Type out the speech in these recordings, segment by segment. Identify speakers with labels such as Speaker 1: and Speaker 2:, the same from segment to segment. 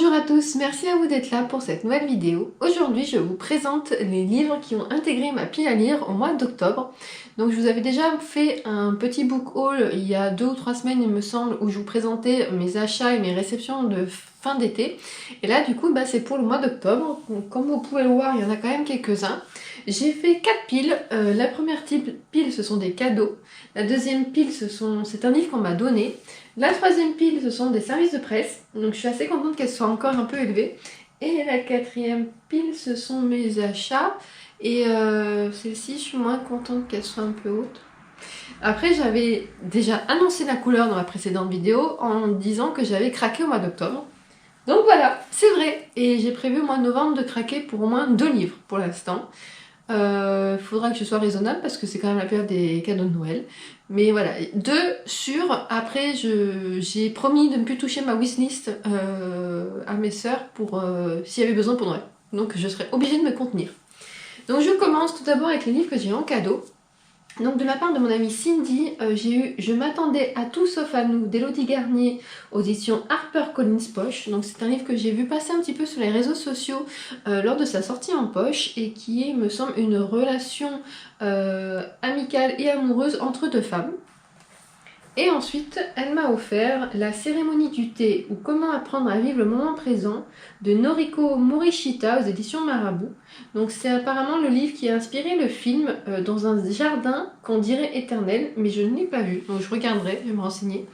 Speaker 1: Bonjour à tous, merci à vous d'être là pour cette nouvelle vidéo. Aujourd'hui je vous présente les livres qui ont intégré ma pile à lire au mois d'octobre. Donc je vous avais déjà fait un petit book haul il y a 2 ou 3 semaines il me semble, où je vous présentais mes achats et mes réceptions de fin d'été. Et là du coup c'est pour le mois d'octobre. Comme vous pouvez le voir, il y en a quand même quelques-uns. J'ai fait 4 piles. La première pile ce sont des cadeaux. La deuxième pile c'est un livre qu'on m'a donné. La troisième pile, ce sont des services de presse, donc je suis assez contente qu'elle soit encore un peu élevée. Et la quatrième pile, ce sont mes achats. Et celle-ci, je suis moins contente qu'elle soit un peu haute. Après, j'avais déjà annoncé la couleur dans ma précédente vidéo en disant que j'avais craqué au mois d'octobre. Donc voilà, c'est vrai. Et j'ai prévu au mois de novembre de craquer pour au moins 2 livres pour l'instant. Faudra que je sois raisonnable parce que c'est quand même la période des cadeaux de Noël. Mais voilà, 2 sûrs. Après, j'ai promis de ne plus toucher ma wishlist à mes sœurs pour s'il y avait besoin pour Noël. Donc je serai obligée de me contenir. Donc je commence tout d'abord avec les livres que j'ai en cadeau. Donc de la part de mon amie Cindy, j'ai eu Je m'attendais à tout sauf à nous d'Élodie Garnier aux éditions HarperCollins Poche. Donc c'est un livre que j'ai vu passer un petit peu sur les réseaux sociaux lors de sa sortie en poche et qui est, me semble, une relation amicale et amoureuse entre 2 femmes. Et ensuite, elle m'a offert La cérémonie du thé ou Comment apprendre à vivre le moment présent de Noriko Morishita aux éditions Marabout. Donc c'est apparemment le livre qui a inspiré le film Dans un jardin qu'on dirait éternel, mais je ne l'ai pas vu, donc je regarderai, je vais me renseigner.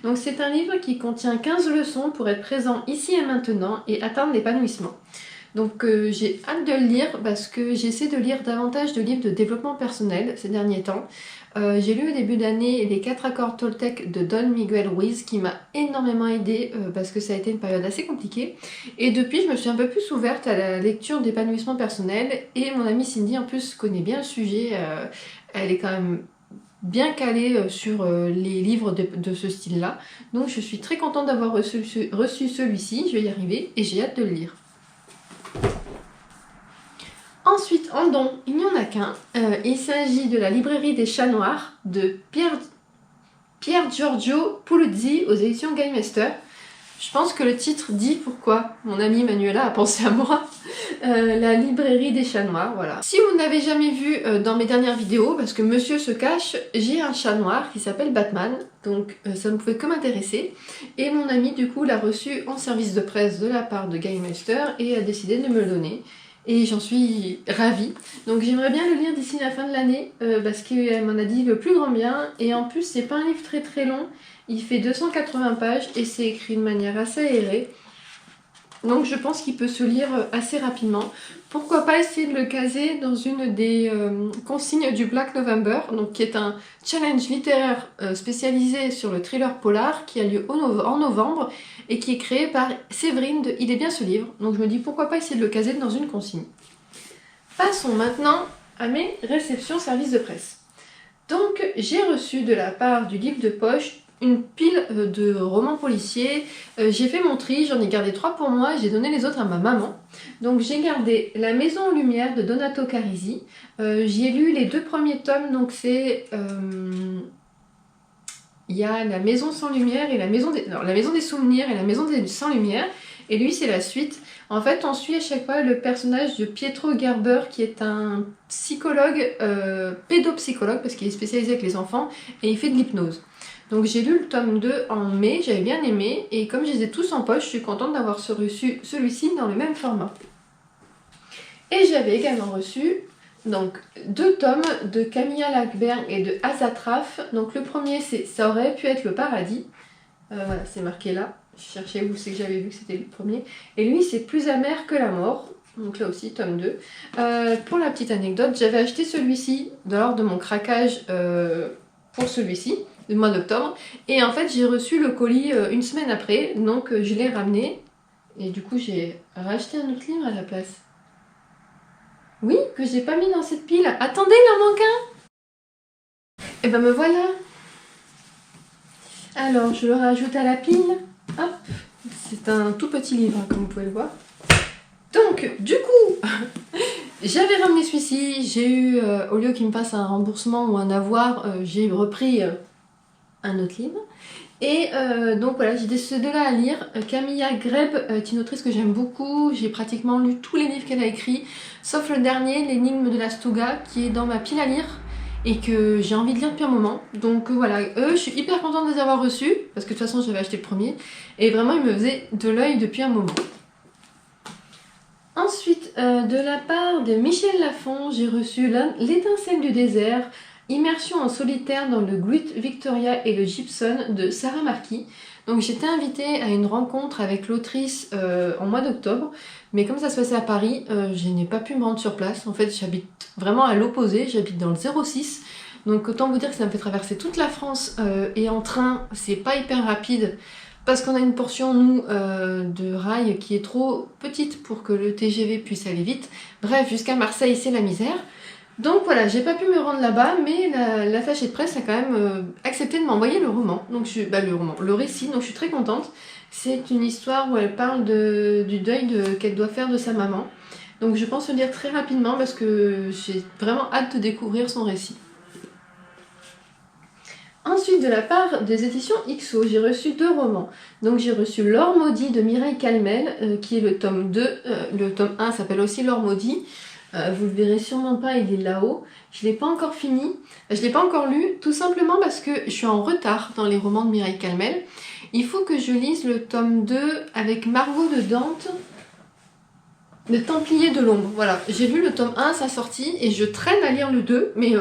Speaker 1: Donc c'est un livre qui contient 15 leçons pour être présent ici et maintenant et atteindre l'épanouissement. Donc j'ai hâte de le lire parce que j'essaie de lire davantage de livres de développement personnel ces derniers temps. J'ai lu au début d'année les 4 accords Toltec de Don Miguel Ruiz qui m'a énormément aidée parce que ça a été une période assez compliquée. Et depuis, je me suis un peu plus ouverte à la lecture d'épanouissement personnel et mon amie Cindy en plus connaît bien le sujet. Elle est quand même bien calée sur les livres de ce style-là. Donc je suis très contente d'avoir reçu celui-ci, je vais y arriver et j'ai hâte de le lire. Ensuite, en don, il n'y en a qu'un. Il s'agit de La librairie des chats noirs de Pier Giorgio Puluzzi aux éditions Gamester. Je pense que le titre dit pourquoi mon amie Manuela a pensé à moi. La librairie des chats noirs, voilà. Si vous ne l'avez jamais vu dans mes dernières vidéos, parce que monsieur se cache, j'ai un chat noir qui s'appelle Batman, donc ça ne pouvait que m'intéresser. Et mon amie du coup l'a reçu en service de presse de la part de Gamester et a décidé de me le donner. Et j'en suis ravie. Donc j'aimerais bien le lire d'ici la fin de l'année parce qu'elle m'en a dit le plus grand bien. Et en plus c'est pas un livre très long. Il fait 280 pages et c'est écrit de manière assez aérée. Donc je pense qu'il peut se lire assez rapidement. Pourquoi pas essayer de le caser dans une des consignes du Black November, donc qui est un challenge littéraire spécialisé sur le thriller polar qui a lieu en novembre et qui est créé par Séverine de Il est bien ce livre. Donc je me dis pourquoi pas essayer de le caser dans une consigne. Passons maintenant à mes réceptions services de presse. Donc j'ai reçu de la part du livre de poche une pile de romans policiers. J'ai fait mon tri, j'en ai gardé 3 pour moi et j'ai donné les autres à ma maman. Donc j'ai gardé La maison en lumière de Donato Carisi. J'y ai lu les 2 premiers tomes, donc c'est... il y a La maison sans lumière et La maison des souvenirs et La maison sans lumière. Et lui c'est la suite. En fait on suit à chaque fois le personnage de Pietro Gerber qui est un psychologue, pédopsychologue parce qu'il est spécialisé avec les enfants et il fait de l'hypnose. Donc j'ai lu le tome 2 en mai, j'avais bien aimé, et comme je les ai tous en poche, je suis contente d'avoir reçu celui-ci dans le même format. Et j'avais également reçu donc 2 tomes de Camilla Lackberg et de Azatraf. Donc le premier c'est Ça aurait pu être le paradis, voilà c'est marqué là, je cherchais où c'est que j'avais vu que c'était le premier. Et lui c'est Plus amer que la mort, donc là aussi tome 2. Pour la petite anecdote, j'avais acheté celui-ci lors de mon craquage pour celui-ci, du mois d'octobre, et en fait j'ai reçu le colis une semaine après, donc je l'ai ramené et du coup j'ai racheté un autre livre à la place. Oui, que j'ai pas mis dans cette pile. Attendez, il en manque un. Et ben me voilà. Alors je le rajoute à la pile. Hop, c'est un tout petit livre comme vous pouvez le voir. Donc du coup j'avais ramené celui-ci, j'ai eu au lieu qu'il me fasse un remboursement ou un avoir, j'ai repris un autre livre. Et donc voilà, j'ai ces deux-là à lire. Camilla Greb est une autrice que j'aime beaucoup. J'ai pratiquement lu tous les livres qu'elle a écrits, sauf le dernier, L'énigme de la Stouga, qui est dans ma pile à lire et que j'ai envie de lire depuis un moment. Donc voilà, eux, je suis hyper contente de les avoir reçus, parce que de toute façon, j'avais acheté le premier. Et vraiment, ils me faisaient de l'œil depuis un moment. Ensuite, de la part de Michel Lafon, j'ai reçu L'étincelle du désert, immersion en solitaire dans le Great Victoria et le Gibson de Sarah Marquis. Donc j'étais invitée à une rencontre avec l'autrice en mois d'octobre, mais comme ça se passait à Paris, je n'ai pas pu me rendre sur place. En fait, j'habite vraiment à l'opposé, j'habite dans le 06. Donc autant vous dire que ça me fait traverser toute la France et en train, c'est pas hyper rapide. Parce qu'on a une portion, nous, de rail qui est trop petite pour que le TGV puisse aller vite. Bref, jusqu'à Marseille, c'est la misère. Donc voilà, j'ai pas pu me rendre là-bas, mais l'attaché de presse a quand même accepté de m'envoyer le roman. Donc le récit, donc je suis très contente. C'est une histoire où elle parle du deuil qu'elle doit faire de sa maman. Donc je pense le lire très rapidement parce que j'ai vraiment hâte de découvrir son récit. Ensuite, de la part des éditions XO, j'ai reçu 2 romans. Donc j'ai reçu L'Or maudit de Mireille Calmel, qui est le tome 2. Le tome 1 s'appelle aussi L'Or maudit. Vous le verrez sûrement pas, il est là-haut. Je ne l'ai pas encore fini. Je ne l'ai pas encore lu, tout simplement parce que je suis en retard dans les romans de Mireille Calmel. Il faut que je lise le tome 2 avec Margot de Dante, Le Templier de l'ombre. Voilà, j'ai lu le tome 1 à sa sortie et je traîne à lire le 2, mais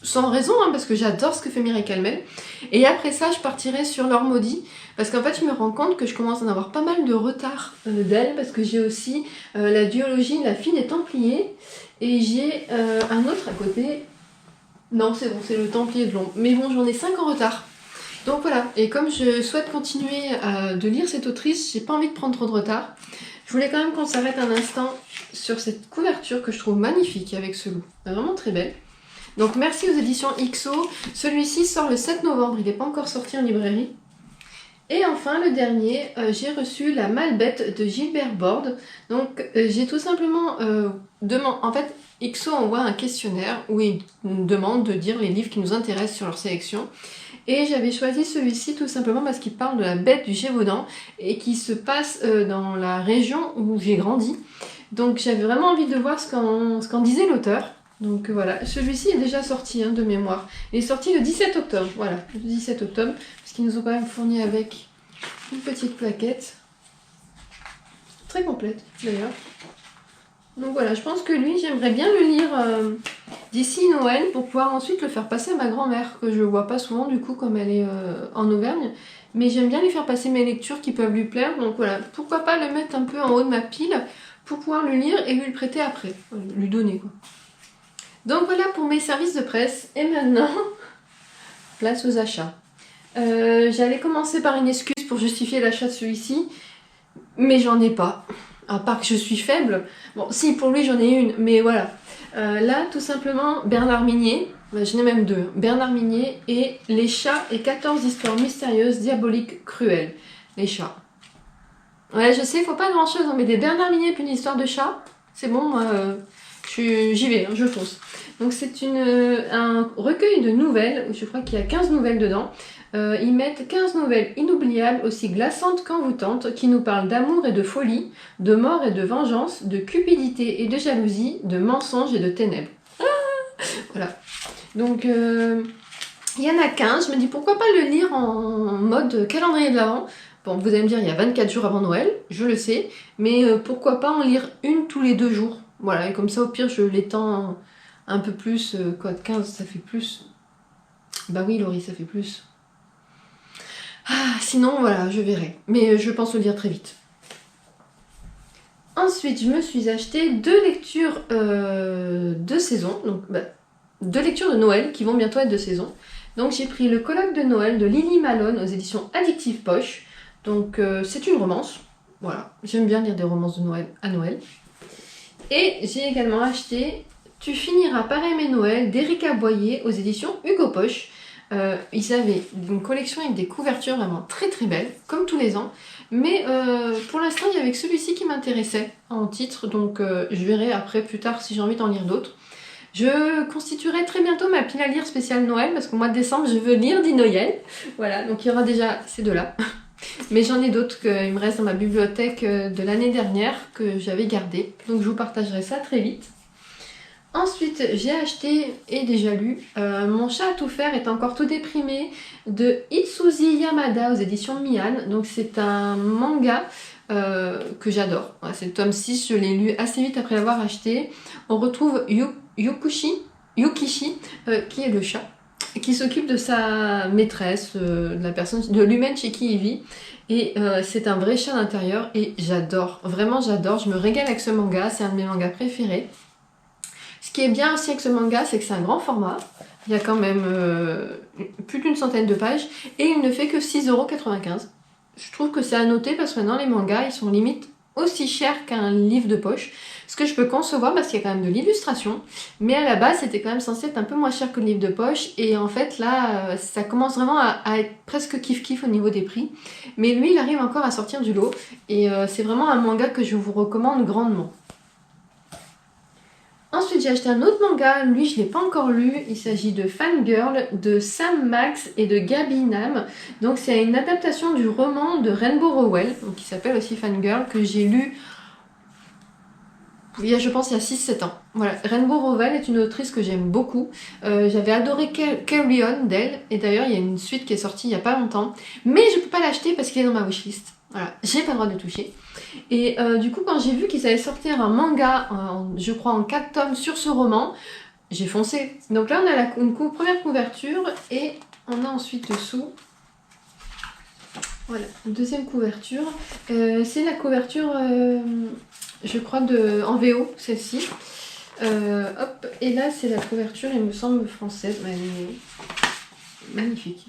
Speaker 1: sans raison, hein, parce que j'adore ce que fait Mireille Calmel. Et après ça, je partirai sur L'Or maudit, parce qu'en fait, je me rends compte que je commence à en avoir pas mal de retard d'elle, parce que j'ai aussi la duologie La fille des Templiers, et j'ai un autre à côté. Non, c'est bon, c'est Le Templier de l'ombre. Mais bon, j'en ai 5 en retard. Donc voilà, et comme je souhaite continuer de lire cette autrice, j'ai pas envie de prendre trop de retard. Je voulais quand même qu'on s'arrête un instant sur cette couverture que je trouve magnifique avec ce loup. Vraiment très belle. Donc merci aux éditions XO. Celui-ci sort le 7 novembre, il n'est pas encore sorti en librairie. Et enfin le dernier, j'ai reçu La Malbête de Gilbert Borde. Donc j'ai tout simplement demandé... En fait, XO envoie un questionnaire où il nous demande de dire les livres qui nous intéressent sur leur sélection. Et j'avais choisi celui-ci tout simplement parce qu'il parle de la bête du Gévaudan et qui se passe dans la région où j'ai grandi. Donc j'avais vraiment envie de voir ce qu'en disait l'auteur. Donc voilà, celui-ci est déjà sorti de mémoire. Il est sorti le 17 octobre, voilà, le 17 octobre, parce qu'ils nous ont quand même fourni avec une petite plaquette. Très complète d'ailleurs. Donc voilà, je pense que lui, j'aimerais bien le lire d'ici Noël pour pouvoir ensuite le faire passer à ma grand-mère, que je vois pas souvent du coup comme elle est en Auvergne. Mais j'aime bien lui faire passer mes lectures qui peuvent lui plaire, donc voilà, pourquoi pas le mettre un peu en haut de ma pile pour pouvoir le lire et lui le prêter après, lui donner quoi. Donc voilà pour mes services de presse. Et maintenant, place aux achats. J'allais commencer par une excuse pour justifier l'achat de celui-ci, mais j'en ai pas. À part que je suis faible. Bon, si, pour lui j'en ai une, mais voilà. Là, tout simplement, Bernard Minier, j'en ai même 2. Bernard Minier et Les chats et 14 histoires mystérieuses, diaboliques, cruelles. Les chats. Ouais, je sais, faut pas grand-chose, mais des Bernard Minier puis une histoire de chat, c'est bon, moi... J'y vais, je fonce. Donc c'est un recueil de nouvelles, je crois qu'il y a 15 nouvelles dedans. Ils mettent 15 nouvelles inoubliables, aussi glaçantes qu'envoûtantes, qui nous parlent d'amour et de folie, de mort et de vengeance, de cupidité et de jalousie, de mensonges et de ténèbres. Voilà. Donc il y en a 15, je me dis pourquoi pas le lire en mode calendrier de l'Avent. Bon, vous allez me dire, il y a 24 jours avant Noël, je le sais, mais pourquoi pas en lire une tous les 2 jours. Voilà, et comme ça, au pire, je l'étends un peu plus. Quoi, 15, ça fait plus. Bah oui, Laurie, ça fait plus. Ah, sinon, voilà, je verrai. Mais je pense le lire très vite. Ensuite, je me suis acheté 2 lectures de saison. Donc, 2 lectures de Noël qui vont bientôt être de saison. Donc, j'ai pris Le colloque de Noël de Lily Malone aux éditions Addictive Poche. Donc, c'est une romance. Voilà, j'aime bien lire des romances de Noël à Noël. Et j'ai également acheté Tu finiras par aimer Noël d'Erika Boyer aux éditions Hugo Poche. Ils avaient une collection avec des couvertures vraiment très très belles, comme tous les ans. Mais pour l'instant, il y avait que celui-ci qui m'intéressait en titre, donc je verrai après plus tard si j'ai envie d'en lire d'autres. Je constituerai très bientôt ma pile à lire spéciale Noël parce qu'au mois de décembre je veux lire Noël. Voilà, donc il y aura déjà ces deux-là. Mais j'en ai d'autres qu'il me reste dans ma bibliothèque de l'année dernière que j'avais gardé. Donc je vous partagerai ça très vite. Ensuite, j'ai acheté et déjà lu Mon chat à tout faire est encore tout déprimé de Itsuzi Yamada aux éditions Mian. Donc c'est un manga que j'adore. Voilà, c'est le tome 6, je l'ai lu assez vite après l'avoir acheté. On retrouve Yukishi, qui est le chat, qui s'occupe de sa maîtresse, de la personne, de l'humaine chez qui il vit. Et c'est un vrai chat d'intérieur et j'adore, vraiment j'adore, je me régale avec ce manga, c'est un de mes mangas préférés. Ce qui est bien aussi avec ce manga, c'est que c'est un grand format, il y a quand même plus d'une centaine de pages et il ne fait que 6,95 €. Je trouve que c'est à noter parce que maintenant les mangas ils sont limite aussi chers qu'un livre de poche. Ce que je peux concevoir parce qu'il y a quand même de l'illustration, mais à la base c'était quand même censé être un peu moins cher que le livre de poche et en fait là ça commence vraiment à être presque kiff-kiff au niveau des prix. Mais lui il arrive encore à sortir du lot et c'est vraiment un manga que je vous recommande grandement. Ensuite, j'ai acheté un autre manga, lui je ne l'ai pas encore lu, il s'agit de Fangirl de Sam Max et de Gaby Nam. Donc c'est une adaptation du roman de Rainbow Rowell, donc, qui s'appelle aussi Fangirl, que j'ai lu il y a, je pense il y a 6-7 ans. Voilà, Rainbow Rowell est une autrice que j'aime beaucoup. J'avais adoré Carry On d'elle, et d'ailleurs il y a une suite qui est sortie il n'y a pas longtemps. Mais je ne peux pas l'acheter parce qu'il est dans ma wishlist. Voilà, j'ai pas le droit de toucher. Et du coup, quand j'ai vu qu'ils allaient sortir un manga, je crois en 4 tomes sur ce roman, j'ai foncé. Donc là, on a une première couverture et on a ensuite dessous, voilà, une deuxième couverture. C'est la couverture, je crois, en VO, celle-ci. Hop, et là, c'est la couverture, il me semble, française. Elle est magnifique.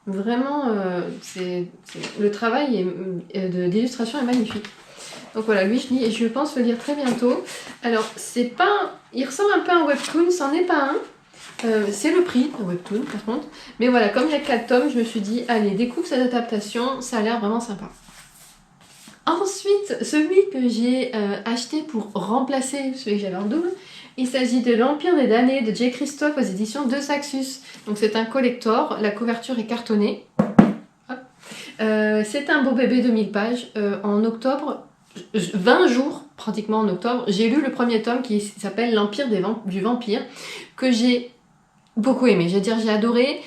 Speaker 1: Vraiment, le travail d'illustration est magnifique. Donc voilà, lui je lis et je pense le lire très bientôt. Alors, c'est pas... Il ressemble un peu à un webtoon, c'en est pas un. C'est le prix d'un webtoon par contre. Mais voilà, comme il y a 4 tomes, je me suis dit, allez, découvre cette adaptation, ça a l'air vraiment sympa. Ensuite, celui que j'ai acheté pour remplacer celui que j'avais en double, il s'agit de L'Empire des damnés de J. Christophe aux éditions de Saxus. Donc c'est un collector, la couverture est cartonnée. C'est un beau bébé de 1000 pages. En octobre, 20 jours pratiquement en octobre, j'ai lu le premier tome qui s'appelle L'Empire du vampire, que j'ai beaucoup aimé. J'ai adoré.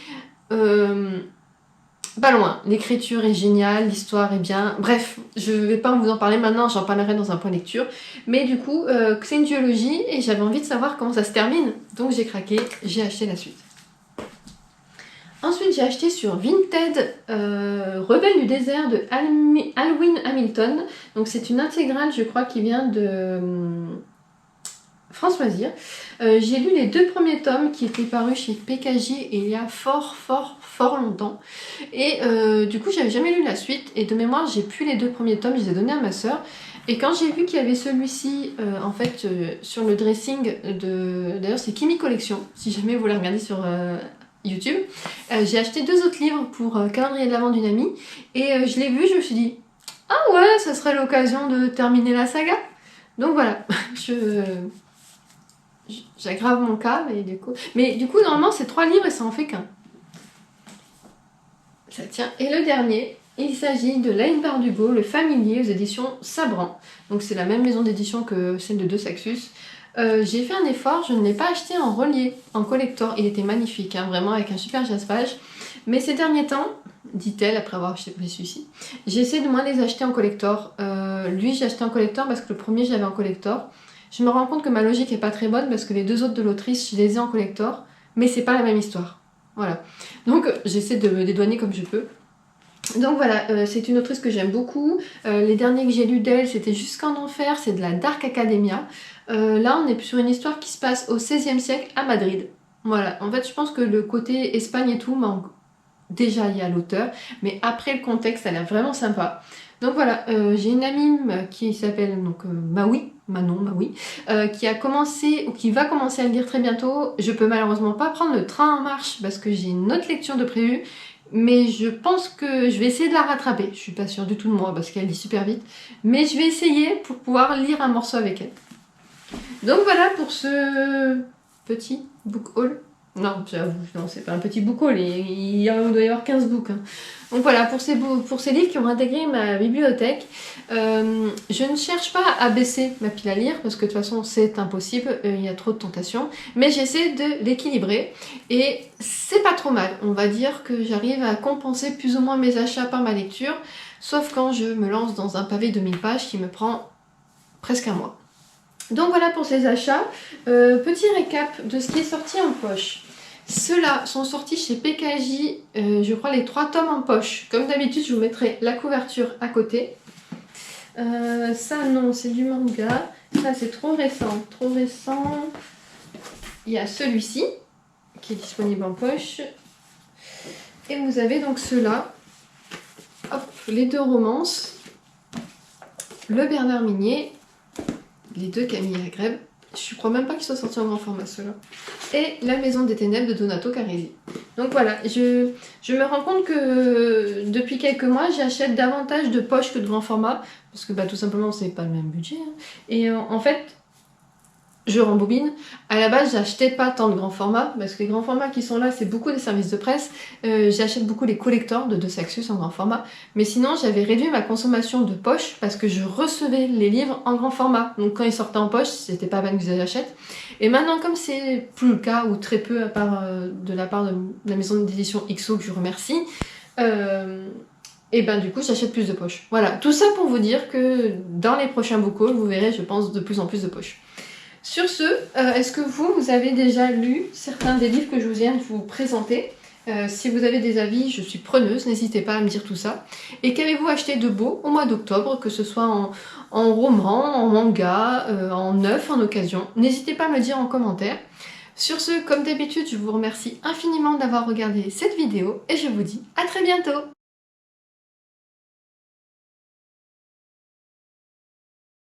Speaker 1: Pas loin, l'écriture est géniale, l'histoire est bien, bref, je vais pas vous en parler maintenant, j'en parlerai dans un point lecture, mais du coup, c'est une duologie et j'avais envie de savoir comment ça se termine, donc j'ai craqué, j'ai acheté la suite. Ensuite, j'ai acheté sur Vinted Rebelle du désert de Alwyn Hamilton, donc c'est une intégrale, je crois, qui vient de France Loisirs. J'ai lu les 2 premiers tomes qui étaient parus chez PKJ il y a fort longtemps. Et du coup, j'avais jamais lu la suite. Et de mémoire, j'ai plus les 2 premiers tomes, je les ai donnés à ma soeur. Et quand j'ai vu qu'il y avait celui-ci, en fait, sur le dressing de... D'ailleurs, c'est Kimi Collection, si jamais vous voulez regarder sur YouTube. J'ai acheté 2 autres livres pour Calendrier de l'Avent d'une amie. Et je l'ai vu, je me suis dit, ah ouais, ça serait l'occasion de terminer la saga. Donc voilà, j'aggrave mon cas, mais du coup, normalement, c'est 3 livres et ça en fait qu'un. Ça tient. Et le dernier, il s'agit de Laine Bardugo, Le Familier, aux éditions Sabran. Donc c'est la même maison d'édition que celle de Saxus. J'ai fait un effort, je ne l'ai pas acheté en relié, en collector. Il était magnifique, hein, vraiment avec un super jaspage. Mais ces derniers temps, dit-elle après avoir acheté celui-ci, j'ai essayé de moins les acheter en collector. Lui, j'ai acheté en collector parce que le premier, j'avais en collector. Je me rends compte que ma logique est pas très bonne parce que les 2 autres de l'autrice, je les ai en collector, mais c'est pas la même histoire. Voilà. Donc j'essaie de me dédouaner comme je peux. Donc voilà, c'est une autrice que j'aime beaucoup. Les derniers que j'ai lus d'elle, c'était Jusqu'en Enfer, c'est de la Dark Academia. Là, on est sur une histoire qui se passe au XVIe siècle à Madrid. Voilà, en fait, je pense que le côté Espagne et tout manque déjà lié à l'auteur, mais après le contexte, elle est vraiment sympa. Donc voilà, j'ai une amie qui s'appelle Manon, qui a commencé ou qui va commencer à le lire très bientôt. Je peux malheureusement pas prendre le train en marche parce que j'ai une autre lecture de prévue, mais je pense que je vais essayer de la rattraper. Je suis pas sûre du tout de moi parce qu'elle lit super vite, mais je vais essayer pour pouvoir lire un morceau avec elle. Donc voilà pour ce petit book haul. Non, j'avoue, non, c'est pas un petit book haul, il doit y avoir 15 books. Hein. Donc voilà, pour ces livres qui ont intégré ma bibliothèque, je ne cherche pas à baisser ma pile à lire, parce que de toute façon c'est impossible, il y a trop de tentations, mais j'essaie de l'équilibrer, et c'est pas trop mal. On va dire que j'arrive à compenser plus ou moins mes achats par ma lecture, sauf quand je me lance dans un pavé de 1000 pages qui me prend presque un mois. Donc voilà pour ces achats. Petit récap de ce qui est sorti en poche. Ceux-là sont sortis chez PKJ, je crois les 3 tomes en poche. Comme d'habitude, je vous mettrai la couverture à côté. Ça non, c'est du manga. Ça c'est trop récent, trop récent. Il y a celui-ci qui est disponible en poche. Et vous avez donc ceux-là. Hop, les 2 romances. Le Bernard Minier. Les 2 Camille Agrève, je crois même pas qu'ils soient sortis en grand format ceux-là. Et La Maison des Ténèbres de Donato Carrisi. Donc voilà, je me rends compte que depuis quelques mois, j'achète davantage de poches que de grand format, parce que bah, tout simplement, c'est pas le même budget. Hein. Et en fait, je rembobine. À la base, j'achetais pas tant de grands formats, parce que les grands formats qui sont là, c'est beaucoup des services de presse. J'achète beaucoup les collectors de Saxus en grand format. Mais sinon, j'avais réduit ma consommation de poche parce que je recevais les livres en grand format. Donc quand ils sortaient en poche, c'était pas la peine que je les achète. Et maintenant, comme c'est plus le cas, ou très peu, à part de la part de la maison d'édition XO que je remercie, et ben du coup, j'achète plus de poches. Voilà, tout ça pour vous dire que dans les prochains book hauls, vous verrez, je pense, de plus en plus de poches. Sur ce, est-ce que vous avez déjà lu certains des livres que je viens de vous présenter? Si vous avez des avis, je suis preneuse, n'hésitez pas à me dire tout ça. Et qu'avez-vous acheté de beau au mois d'octobre, que ce soit en roman, en manga, en neuf, en occasion? N'hésitez pas à me le dire en commentaire. Sur ce, comme d'habitude, je vous remercie infiniment d'avoir regardé cette vidéo et je vous dis à très bientôt!